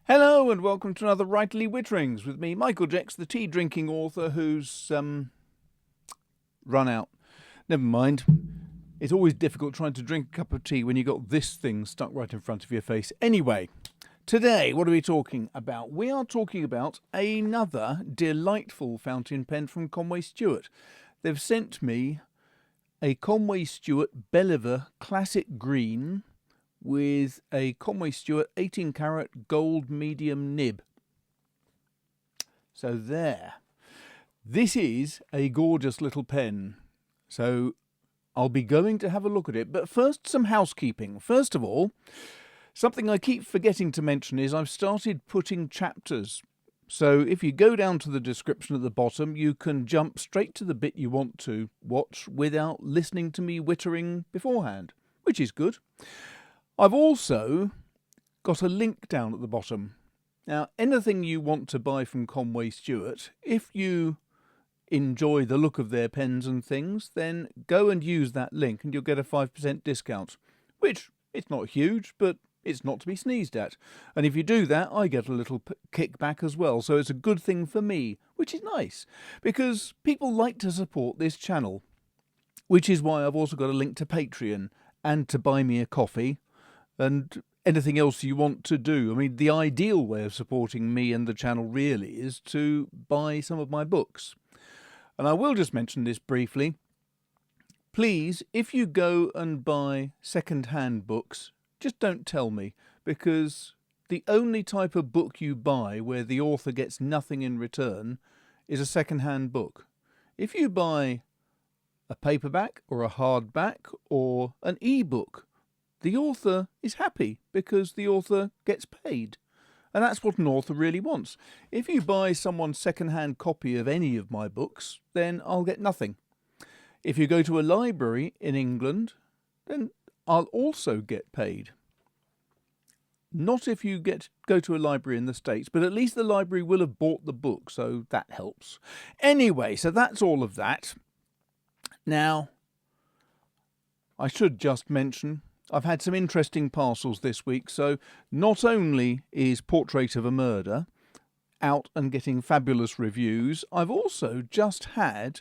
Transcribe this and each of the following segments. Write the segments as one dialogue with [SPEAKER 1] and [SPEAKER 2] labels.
[SPEAKER 1] Hello and welcome to another Writerly Witterings with me, Michael Jex, the tea drinking author who's run out. Never mind. It's always difficult trying to drink a cup of tea when you've got this thing stuck right in front of your face. Anyway, today what are we talking about? We are talking about another delightful fountain pen from Conway Stewart. They've sent me a Conway Stewart Belliver Classic Green with a Conway Stewart 18 carat gold medium nib. So there. This is a gorgeous little pen. So I'll be going to have a look at it. But first, some housekeeping. First of all, something I keep forgetting to mention is I've started putting chapters. So if you go down to the description at the bottom, you can jump straight to the bit you want to watch without listening to me wittering beforehand, which is good. I've also got a link down at the bottom. Now, anything you want to buy from Conway Stewart, if you enjoy the look of their pens and things, then go and use that link and you'll get a 5% discount, which it's not huge, but it's not to be sneezed at. And if you do that, I get a little kickback as well. So it's a good thing for me, which is nice, because people like to support this channel, which is why I've also got a link to Patreon and to buy me a coffee. And anything else you want to do. I mean, the ideal way of supporting me and the channel really is to buy some of my books. And I will just mention this briefly. Please, if you go and buy second-hand books, just don't tell me, because the only type of book you buy where the author gets nothing in return is a second-hand book. If you buy a paperback or a hardback or an e-book, the author is happy because the author gets paid. And that's what an author really wants. If you buy someone's second-hand copy of any of my books, then I'll get nothing. If you go to a library in England, then I'll also get paid. Not if you go to a library in the States, but at least the library will have bought the book, so that helps. Anyway, so that's all of that. Now, I should just mention, I've had some interesting parcels this week, so not only is Portrait of a Murder out and getting fabulous reviews, I've also just had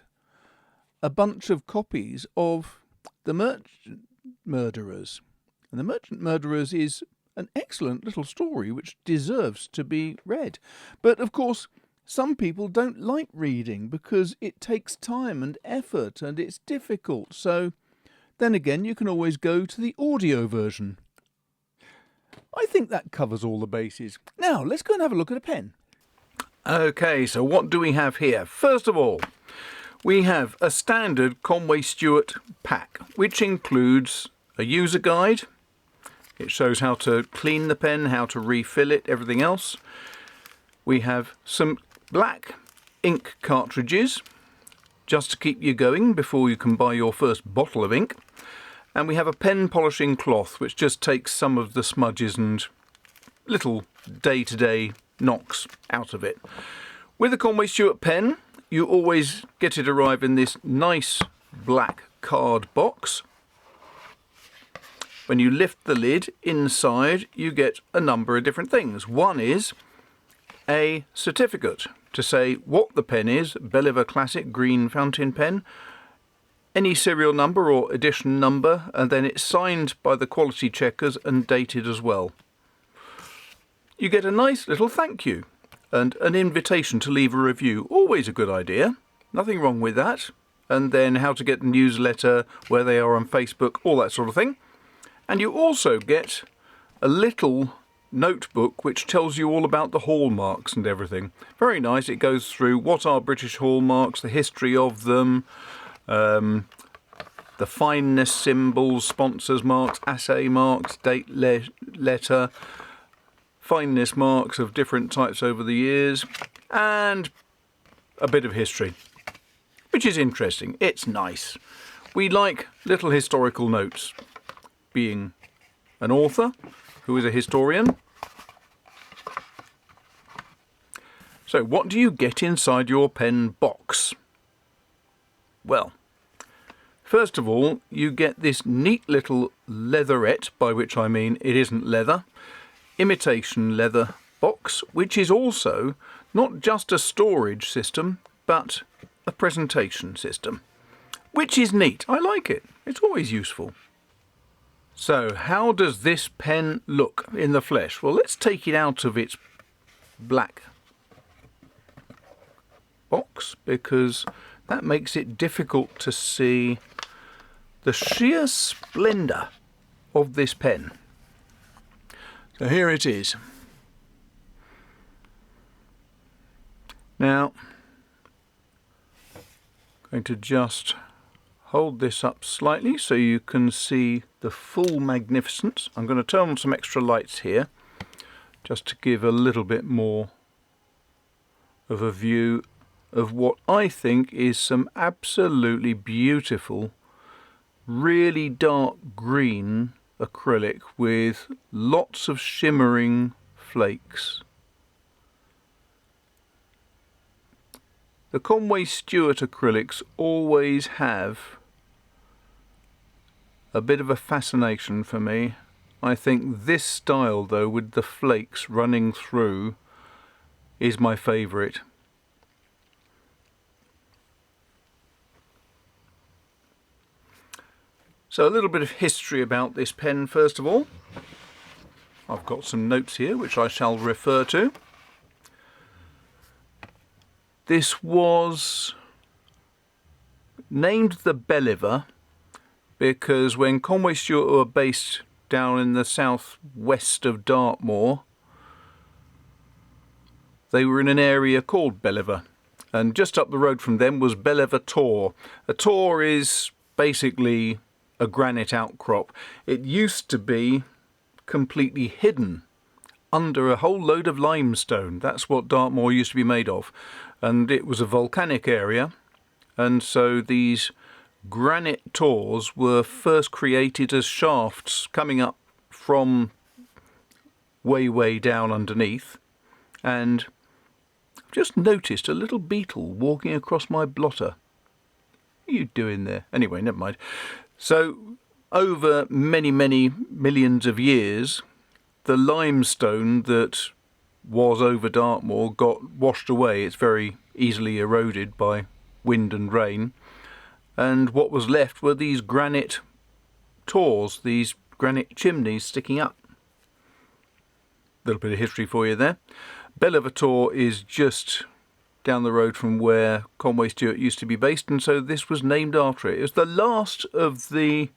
[SPEAKER 1] a bunch of copies of The Merchant Murderers. And The Merchant Murderers is an excellent little story which deserves to be read. But of course, some people don't like reading because it takes time and effort and it's difficult, so then again, you can always go to the audio version. I think that covers all the bases. Now, let's go and have a look at a pen. Okay, so what do we have here? First of all, we have a standard Conway Stewart pack, which includes a user guide. It shows how to clean the pen, how to refill it, everything else. We have some black ink cartridges, just to keep you going before you can buy your first bottle of ink. And we have a pen polishing cloth, which just takes some of the smudges and little day-to-day knocks out of it. With a Conway Stewart pen, you always get it arrive in this nice black card box. When you lift the lid, inside you get a number of different things. One is a certificate to say what the pen is, Belliver Classic Green Fountain Pen, any serial number or edition number, and then it's signed by the quality checkers and dated as well. You get a nice little thank you and an invitation to leave a review. Always a good idea, nothing wrong with that. And then how to get the newsletter, where they are on Facebook, all that sort of thing. And you also get a little notebook which tells you all about the hallmarks and everything. Very nice. It goes through what are British hallmarks, the history of them, the fineness symbols, sponsors marks, assay marks, date letter, fineness marks of different types over the years, and a bit of history, which is interesting. It's nice. We like little historical notes. Being an author who is a historian. So what do you get inside your pen box? Well, first of all, you get this neat little leatherette, by which I mean it isn't leather, imitation leather box, which is also not just a storage system, but a presentation system, which is neat. I like it. It's always useful. So how does this pen look in the flesh? Well, let's take it out of its black box, because that makes it difficult to see the sheer splendour of this pen. So here it is. Now, I'm going to just hold this up slightly so you can see the full magnificence. I'm going to turn on some extra lights here just to give a little bit more of a view of what I think is some absolutely beautiful, really dark green acrylic with lots of shimmering flakes. The Conway Stewart acrylics always have a bit of a fascination for me. I think this style though, with the flakes running through, is my favourite. So a little bit of history about this pen first of all. I've got some notes here which I shall refer to. This was named the Belliver because when Conway Stewart were based down in the southwest of Dartmoor, they were in an area called Belliver, and just up the road from them was Belliver Tor. A tor is basically a granite outcrop. It used to be completely hidden under a whole load of limestone. That's what Dartmoor used to be made of, and it was a volcanic area, and so these granite tors were first created as shafts coming up from way down underneath. And I've just noticed a little beetle walking across my blotter. What are you doing there? Anyway, never mind. So over many millions of years, the limestone that was over Dartmoor got washed away. It's very easily eroded by wind and rain, and what was left were these granite tors, these granite chimneys sticking up. A little bit of history for you there. Belliver Tor is just down the road from where Conway Stewart used to be based, and so this was named after it. It was the last of the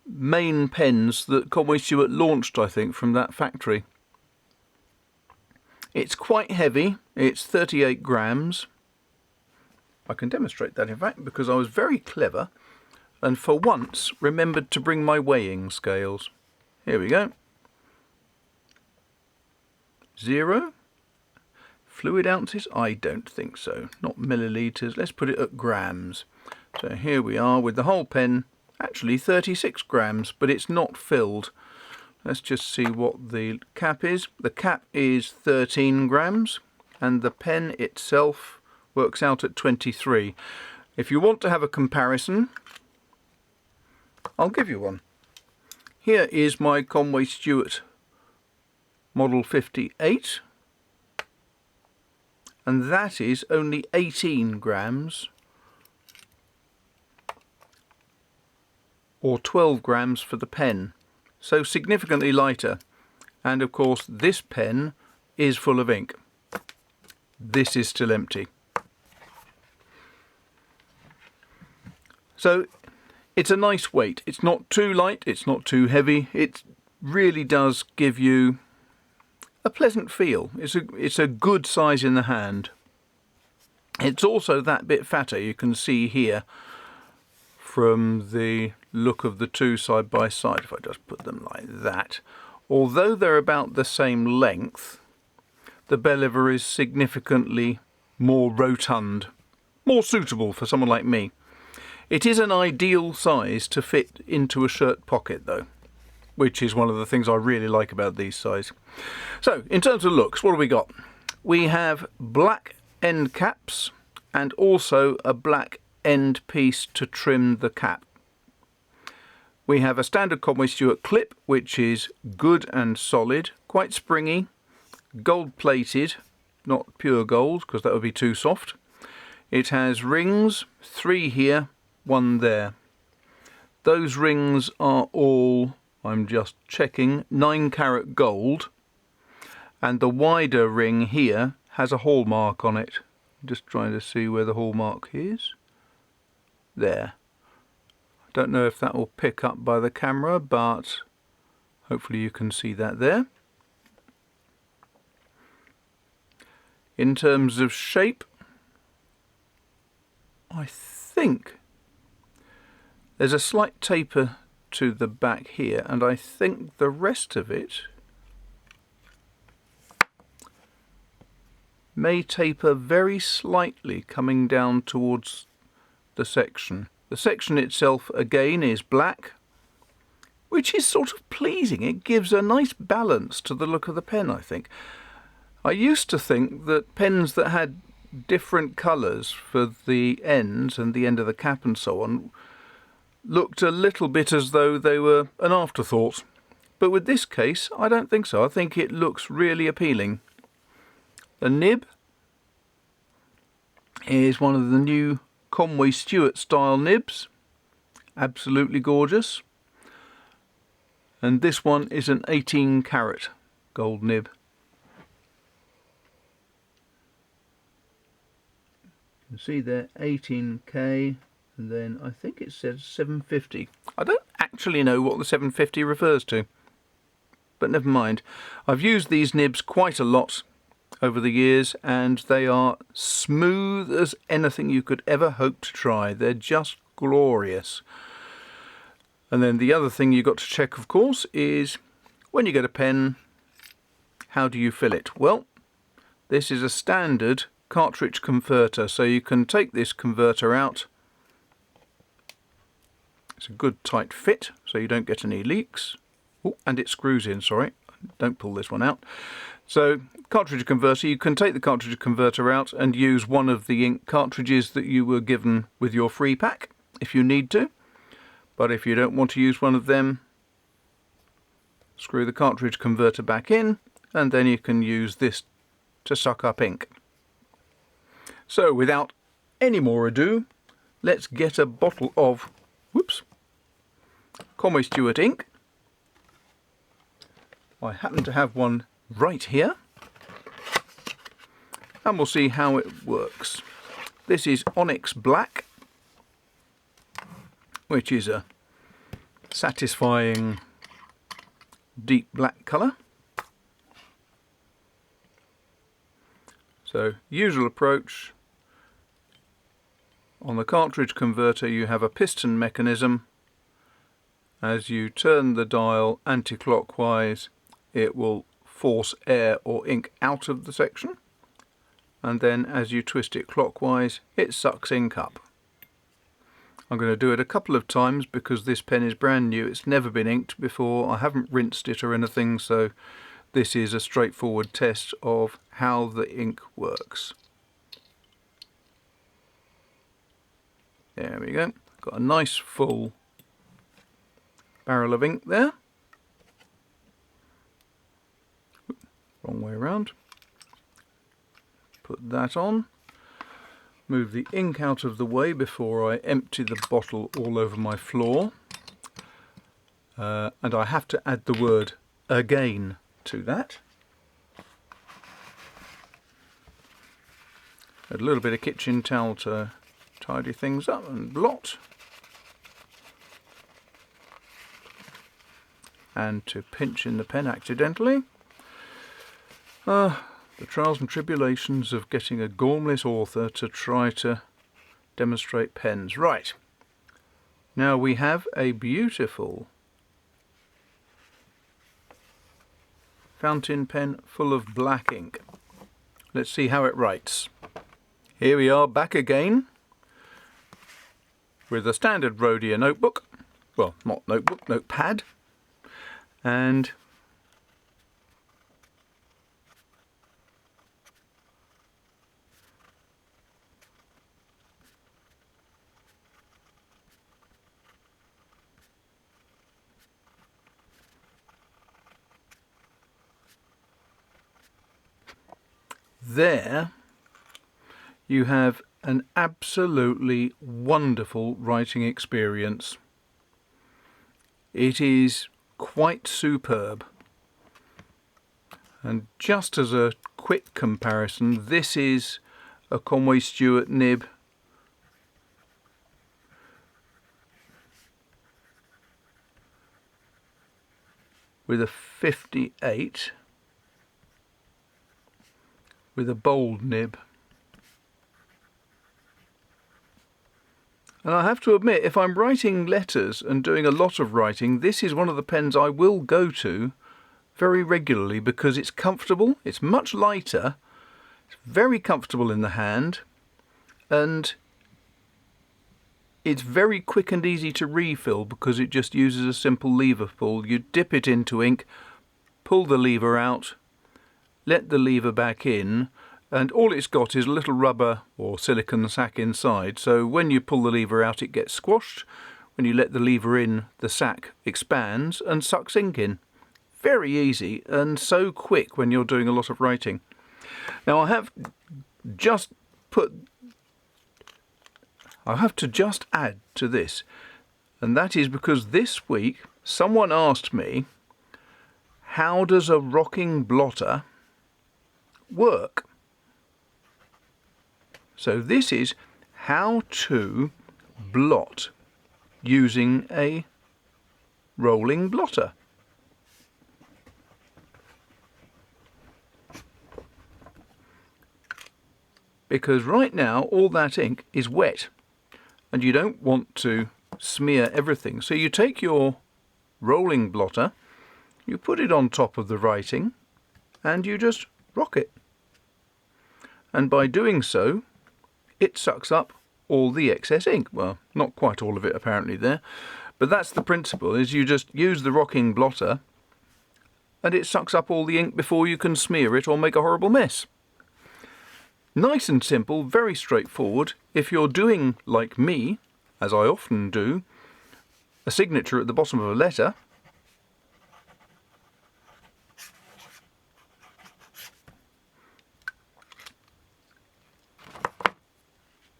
[SPEAKER 1] main pens that Conway Stewart launched, I think, from that factory. It's quite heavy. It's 38 grams. I can demonstrate that, in fact, because I was very clever and for once remembered to bring my weighing scales. Here we go. 0. Fluid ounces? I don't think so. Not millilitres. Let's put it at grams. So here we are with the whole pen. Actually 36 grams, but it's not filled. Let's just see what the cap is. The cap is 13 grams and the pen itself works out at 23. If you want to have a comparison, I'll give you one. Here is my Conway Stewart Model 58, and that is only 18 grams, or 12 grams for the pen, so significantly lighter. And of course this pen is full of ink. This is still empty. So it's a nice weight. It's not too light, it's not too heavy. It really does give you a pleasant feel. It's a good size in the hand. It's also that bit fatter. You can see here from the look of the two side by side, if I just put them like that. Although they're about the same length, the Belliver is significantly more rotund, more suitable for someone like me. It is an ideal size to fit into a shirt pocket though, which is one of the things I really like about these sizes. So in terms of looks, what have we got? We have black end caps and also a black end piece to trim the cap. We have a standard Conway Stewart clip, which is good and solid, quite springy, gold plated, not pure gold because that would be too soft. It has rings, 3 here, 1 there. Those rings are all, I'm just checking, 9-carat gold, and the wider ring here has a hallmark on it. Just trying to see where the hallmark is. There. I don't know if that will pick up by the camera, but hopefully you can see that there. In terms of shape, I think there's a slight taper to the back here, and I think the rest of it may taper very slightly coming down towards the section. The section itself again is black, which is sort of pleasing. It gives a nice balance to the look of the pen, I think. I used to think that pens that had different colours for the ends and the end of the cap and so on looked a little bit as though they were an afterthought. But with this case, I don't think so. I think it looks really appealing. The nib is one of the new Conway Stewart style nibs. Absolutely gorgeous. And this one is an 18-carat gold nib. You can see there 18K, and then I think it says 750. I don't actually know what the 750 refers to, but never mind. I've used these nibs quite a lot over the years, and they are smooth as anything you could ever hope to try. They're just glorious. And then the other thing you've got to check, of course, is when you get a pen, how do you fill it? Well, this is a standard cartridge converter, so you can take this converter out. It's a good tight fit, so you don't get any leaks. Oh, and it screws in, sorry. Don't pull this one out. So, cartridge converter, you can take the cartridge converter out and use one of the ink cartridges that you were given with your free pack, if you need to. But if you don't want to use one of them, screw the cartridge converter back in, and then you can use this to suck up ink. So, without any more ado, let's get a bottle of, Conway Stewart ink. I happen to have one right here, and we'll see how it works. This is Onyx Black, which is a satisfying deep black colour. So, usual approach. On the cartridge converter you have a piston mechanism. As you turn the dial anti-clockwise, it will force air or ink out of the section, and then as you twist it clockwise, it sucks ink up. I'm going to do it a couple of times because this pen is brand new. It's never been inked before. I haven't rinsed it or anything, so this is a straightforward test of how the ink works. There we go. Got a nice full barrel of ink there. Wrong way around. Put that on. Move the ink out of the way before I empty the bottle all over my floor. And I have to add the word again to that. A little bit of kitchen towel to tidy things up and blot. And to pinch in the pen accidentally. The trials and tribulations of getting a gormless author to try to demonstrate pens. Right, now we have a beautiful fountain pen full of black ink. Let's see how it writes. Here we are back again with a standard Rhodia notebook. Well, not notebook, notepad. And there you have an absolutely wonderful writing experience. It is quite superb. And just as a quick comparison, this is a Conway Stewart nib with a 58 with a bold nib. And I have to admit, if I'm writing letters and doing a lot of writing, this is one of the pens I will go to very regularly because it's comfortable, it's much lighter, it's very comfortable in the hand, and it's very quick and easy to refill because it just uses a simple lever pull. You dip it into ink, pull the lever out, let the lever back in, and all it's got is a little rubber or silicone sac inside, so when you pull the lever out it gets squashed. When you let the lever in, the sac expands and sucks ink in. Very easy and so quick when you're doing a lot of writing. Now I have to just add to this, and that is because this week someone asked me, how does a rocking blotter work? So this is how to blot using a rolling blotter. Because right now all that ink is wet and you don't want to smear everything. So you take your rolling blotter, you put it on top of the writing and you just rock it. And by doing so, it sucks up all the excess ink. Well, not quite all of it apparently there, but that's the principle, is you just use the rocking blotter and it sucks up all the ink before you can smear it or make a horrible mess. Nice and simple, very straightforward. If you're doing, like me, as I often do, a signature at the bottom of a letter,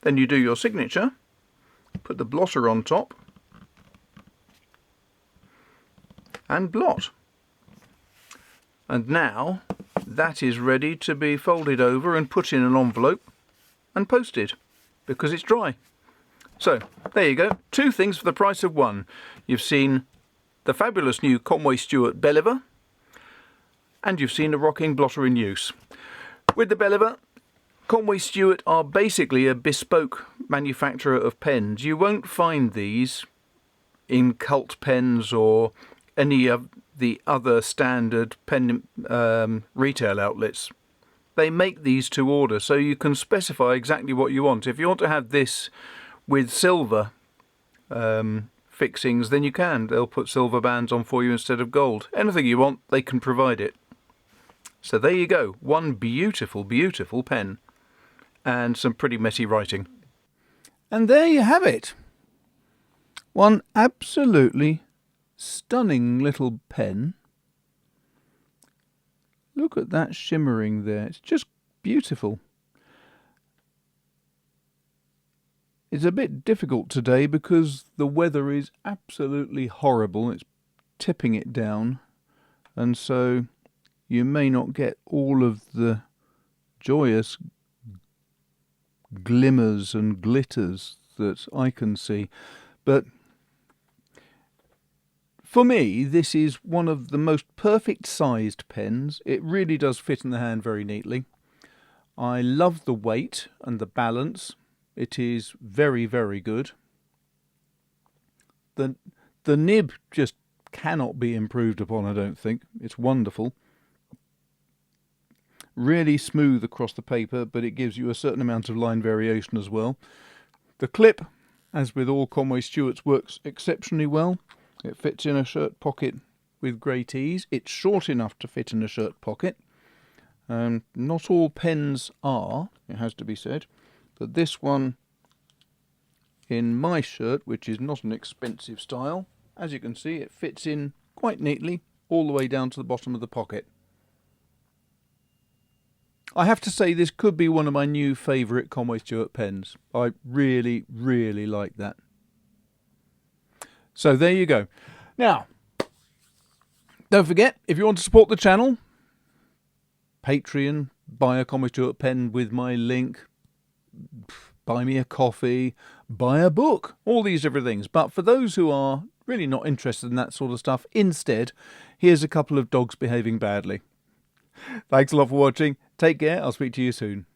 [SPEAKER 1] then you do your signature, put the blotter on top, and blot. And now that is ready to be folded over and put in an envelope and posted, because it's dry. So, there you go, 2 things for the price of 1. You've seen the fabulous new Conway Stewart Belliver, and you've seen a rocking blotter in use. With the Belliver, Conway Stewart are basically a bespoke manufacturer of pens. You won't find these in cult pens or any of the other standard pen retail outlets. They make these to order, so you can specify exactly what you want. If you want to have this with silver fixings, then you can. They'll put silver bands on for you instead of gold. Anything you want, they can provide it. So there you go, one beautiful, beautiful pen. And some pretty messy writing. And there you have it. One absolutely stunning little pen. Look at that shimmering there. It's just beautiful. It's a bit difficult today because the weather is absolutely horrible. It's tipping it down. And so you may not get all of the joyous glimmers and glitters that I can see, but for me this is one of the most perfect sized pens. It really does fit in the hand very neatly. I love the weight and the balance. It is very, very good. The nib just cannot be improved upon, I don't think. It's wonderful. Really smooth across the paper, but it gives you a certain amount of line variation as well. The clip, as with all Conway Stewart's, works exceptionally well. It fits in a shirt pocket with great ease. It's short enough to fit in a shirt pocket. Not all pens are, it has to be said, but this one in my shirt, which is not an expensive style, as you can see, it fits in quite neatly all the way down to the bottom of the pocket. I have to say this could be one of my new favourite Conway Stewart pens. I really, really like that. So there you go. Now, don't forget, if you want to support the channel, Patreon, buy a Conway Stewart pen with my link, buy me a coffee, buy a book, all these different things. But for those who are really not interested in that sort of stuff, instead, here's a couple of dogs behaving badly. Thanks a lot for watching. Take care. I'll speak to you soon.